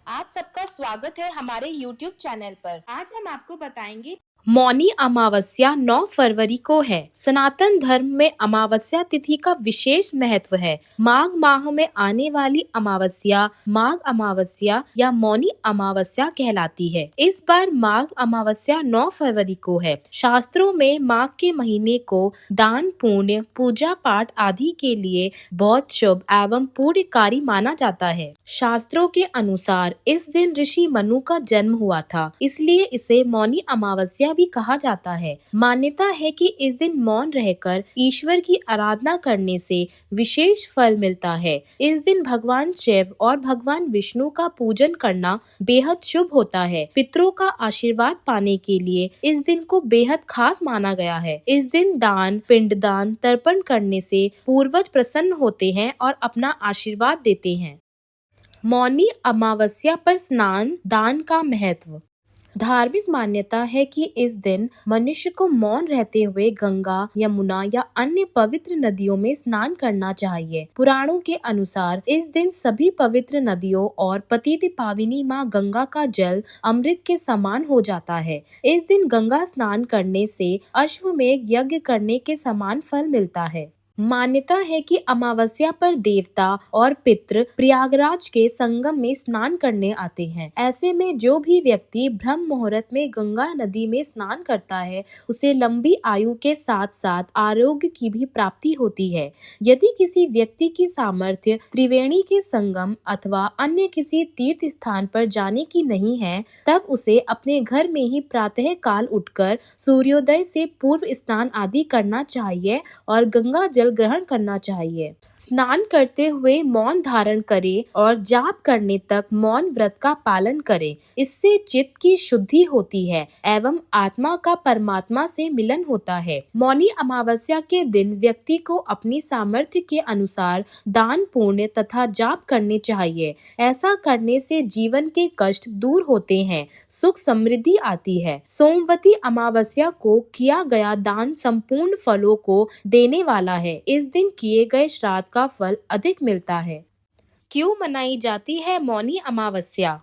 आप सबका स्वागत है हमारे YouTube चैनल पर। आज हम आपको बताएंगे मौनी अमावस्या 9 फरवरी को है। सनातन धर्म में अमावस्या तिथि का विशेष महत्व है। माघ माह में आने वाली अमावस्या माघ अमावस्या या मौनी अमावस्या कहलाती है। इस बार माघ अमावस्या 9 फरवरी को है। शास्त्रों में माघ के महीने को दान, पुण्य, पूजा पाठ आदि के लिए बहुत शुभ एवं पुण्यकारी माना जाता है। शास्त्रों के अनुसार इस दिन ऋषि मनु का जन्म हुआ था, इसलिए इसे मौनी अमावस्या भी कहा जाता है। मान्यता है कि इस दिन मौन रहकर ईश्वर की आराधना करने से विशेष फल मिलता है। इस दिन भगवान शिव और भगवान विष्णु का पूजन करना बेहद शुभ होता है। पितरों का आशीर्वाद पाने के लिए इस दिन को बेहद खास माना गया है। इस दिन दान, पिंडदान, तर्पण करने से पूर्वज प्रसन्न होते हैं और अपना आशीर्वाद देते हैं। मौनी अमावस्या पर स्नान दान का महत्व। धार्मिक मान्यता है कि इस दिन मनुष्य को मौन रहते हुए गंगा, यमुना या अन्य पवित्र नदियों में स्नान करना चाहिए। पुराणों के अनुसार इस दिन सभी पवित्र नदियों और पतित पावनी माँ गंगा का जल अमृत के समान हो जाता है। इस दिन गंगा स्नान करने से अश्वमेध यज्ञ करने के समान फल मिलता है। मान्यता है कि अमावस्या पर देवता और पितृ प्रयागराज के संगम में स्नान करने आते हैं। ऐसे में जो भी व्यक्ति ब्रह्म मुहूर्त में गंगा नदी में स्नान करता है, उसे लंबी आयु के साथ साथ आरोग्य की भी प्राप्ति होती है। यदि किसी व्यक्ति की सामर्थ्य त्रिवेणी के संगम अथवा अन्य किसी तीर्थ स्थान पर जाने की नहीं है, तब उसे अपने घर में ही प्रातः काल उठकर सूर्योदय से पूर्व स्नान आदि करना चाहिए और गंगा जल ग्रहण करना चाहिए। स्नान करते हुए मौन धारण करें और जाप करने तक मौन व्रत का पालन करें। इससे चित्त की शुद्धि होती है एवं आत्मा का परमात्मा से मिलन होता है। मौनी अमावस्या के दिन व्यक्ति को अपनी सामर्थ्य के अनुसार दान, पुण्य तथा जाप करने चाहिए। ऐसा करने से जीवन के कष्ट दूर होते हैं, सुख समृद्धि आती है। सोमवती अमावस्या को किया गया दान संपूर्ण फलों को देने वाला है। इस दिन किए गए श्राद्ध का फल अधिक मिलता है। क्यों मनाई जाती है मौनी अमावस्या?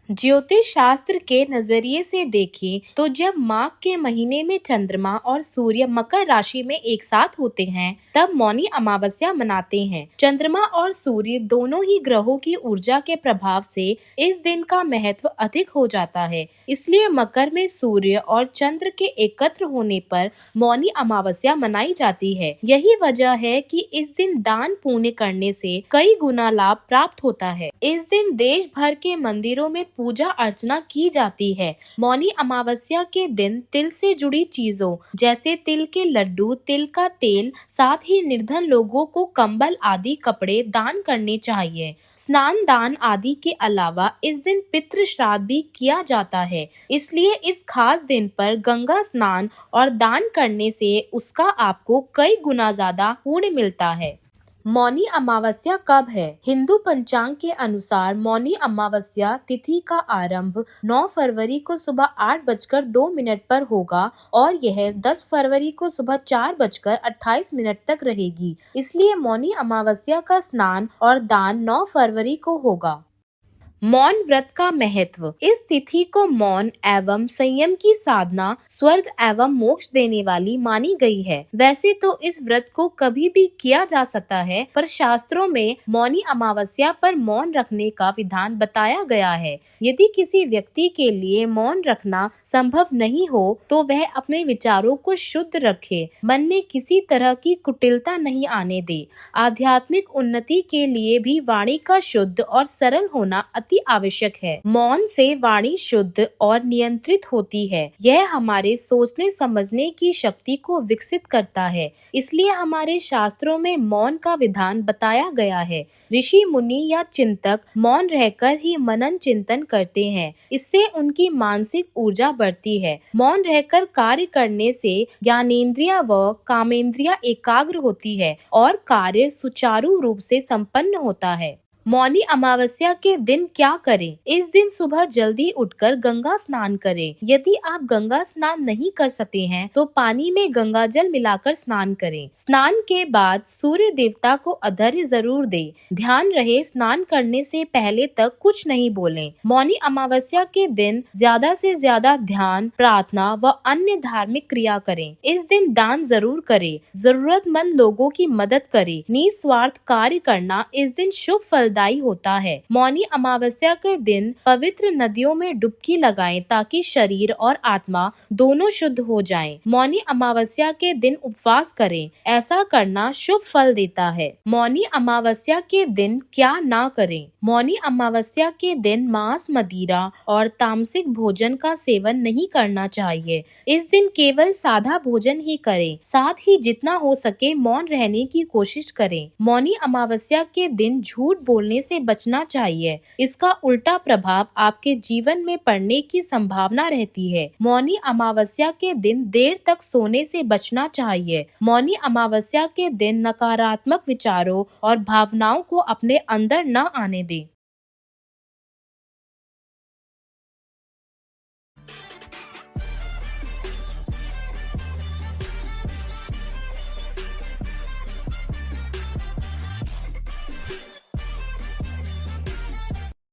ज्योतिष शास्त्र के नजरिए से देखें तो जब माघ के महीने में चंद्रमा और सूर्य मकर राशि में एक साथ होते हैं, तब मौनी अमावस्या मनाते हैं। चंद्रमा और सूर्य दोनों ही ग्रहों की ऊर्जा के प्रभाव से इस दिन का महत्व अधिक हो जाता है। इसलिए मकर में सूर्य और चंद्र के एकत्र होने पर मौनी अमावस्या मनाई जाती है। यही वजह है कि इस दिन दान पुण्य करने से कई गुना लाभ प्राप्त होता है। इस दिन देश भर के मंदिरों में पूजा अर्चना की जाती है। मौनी अमावस्या के दिन तिल से जुड़ी चीजों जैसे तिल के लड्डू, तिल का तेल, साथ ही निर्धन लोगों को कंबल आदि कपड़े दान करने चाहिए। स्नान दान आदि के अलावा इस दिन पितृ श्राद्ध भी किया जाता है। इसलिए इस खास दिन पर गंगा स्नान और दान करने से उसका आपको कई गुना ज्यादा पुण्य मिलता है। मौनी अमावस्या कब है? हिंदू पंचांग के अनुसार मौनी अमावस्या तिथि का आरंभ 9 फरवरी को सुबह 8:02 पर होगा और यह 10 फरवरी को सुबह 4:28 तक रहेगी। इसलिए मौनी अमावस्या का स्नान और दान 9 फरवरी को होगा। मौन व्रत का महत्व। इस तिथि को मौन एवं संयम की साधना स्वर्ग एवं मोक्ष देने वाली मानी गई है। वैसे तो इस व्रत को कभी भी किया जा सकता है, पर शास्त्रों में मौनी अमावस्या पर मौन रखने का विधान बताया गया है। यदि किसी व्यक्ति के लिए मौन रखना संभव नहीं हो तो वह अपने विचारों को शुद्ध रखे, मन में किसी तरह की कुटिलता नहीं आने दे। आध्यात्मिक उन्नति के लिए भी वाणी का शुद्ध और सरल होना अति आवश्यक है। मौन से वाणी शुद्ध और नियंत्रित होती है। यह हमारे सोचने समझने की शक्ति को विकसित करता है। इसलिए हमारे शास्त्रों में मौन का विधान बताया गया है। ऋषि मुनि या चिंतक मौन रहकर ही मनन चिंतन करते हैं। इससे उनकी मानसिक ऊर्जा बढ़ती है। मौन रहकर कार्य करने से ज्ञानेंद्रिया व कामेंद्रिया एकाग्र होती है और कार्य सुचारू रूप से संपन्न होता है। मौनी अमावस्या के दिन क्या करें? इस दिन सुबह जल्दी उठकर गंगा स्नान करें। यदि आप गंगा स्नान नहीं कर सकते हैं तो पानी में गंगा जल मिलाकर स्नान करें। स्नान के बाद सूर्य देवता को अर्घ्य जरूर दें। ध्यान रहे स्नान करने से पहले तक कुछ नहीं बोलें। मौनी अमावस्या के दिन ज्यादा से ज्यादा ध्यान, प्रार्थना व अन्य धार्मिक क्रिया करें। इस दिन दान जरूर करें। जरूरतमंद लोगों की मदद करें। निस्वार्थ कार्य करना इस दिन शुभ फलदायी होता है। मौनी अमावस्या के दिन पवित्र नदियों में डुबकी लगाएं ताकि शरीर और आत्मा दोनों शुद्ध हो जाएं। मौनी अमावस्या के दिन उपवास करें। ऐसा करना शुभ फल देता है। मौनी अमावस्या के दिन क्या ना करें? मौनी अमावस्या के दिन मांस, मदिरा और तामसिक भोजन का सेवन नहीं करना चाहिए। इस दिन केवल सादा भोजन ही करें। साथ ही जितना हो सके मौन रहने की कोशिश करें। मौनी अमावस्या के दिन झूठ बोलने से बचना चाहिए। इसका उल्टा प्रभाव आपके जीवन में पड़ने की संभावना रहती है। मौनी अमावस्या के दिन देर तक सोने से बचना चाहिए। मौनी अमावस्या के दिन नकारात्मक विचारों और भावनाओं को अपने अंदर न आने दें।